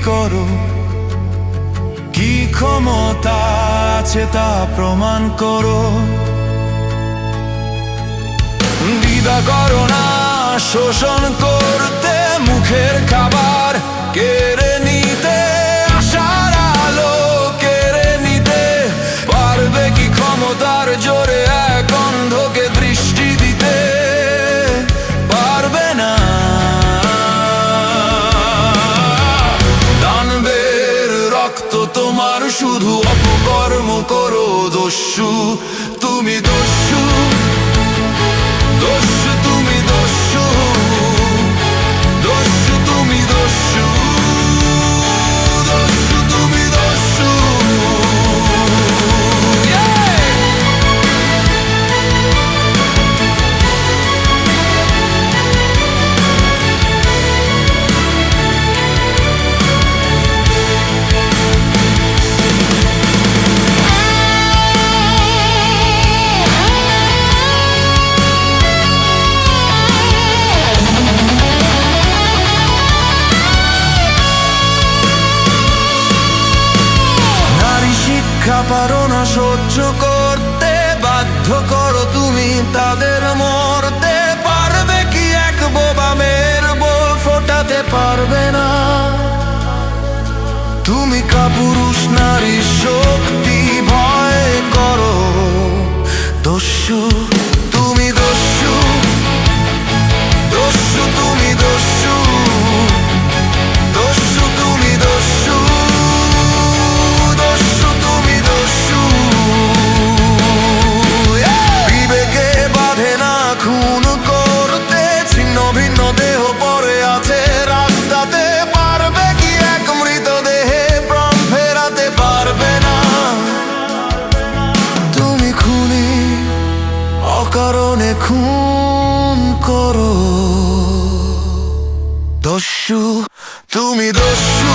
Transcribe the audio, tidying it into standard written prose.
করো কি ক্ষমতা আছে তা প্রমাণ করো। দ্বিধা করো না শোষণ করতে, মুখের খাবার কেড়ে নিতে, আশার আলো কেড়ে নিতে। পারবে কি ক্ষমতার জোরে এক অন্ধকে দৃষ্টি দিতে? পারবে না। তোমার শুধু অপকর্ম করো দস্যু, তুমি দস্যু, দস্যু তুমি দস্যু, দস্যু তুমি দস্যু, দস্যু তুমি দস্যু। পারো না সহ্য করতে, বাধ্য করো তুমি তাদের মরতে। পারবে কি এক বোবা মেয়ের বল ফোটাতে? পারবে না। তুমি কাপুরুষ নারীর শক্তি ভয় করো দস্যু, তুমি দস্যু, দস্যু তুমি দস্যু, দস্যু তুমি দস্যু, দস্যু তুমি দস্যু। বিবেকে বাঁধে না খুন করতে, ছিন্ন ভিন্ন দেহ পড়ে আছে রাস্তাতে। পারবে কি এক মৃতদেহে প্রাণ ফেরাতে? পারবে না। তুমি খুনি, অকারণে খুন করো দস্যু, তুমি দস্যু।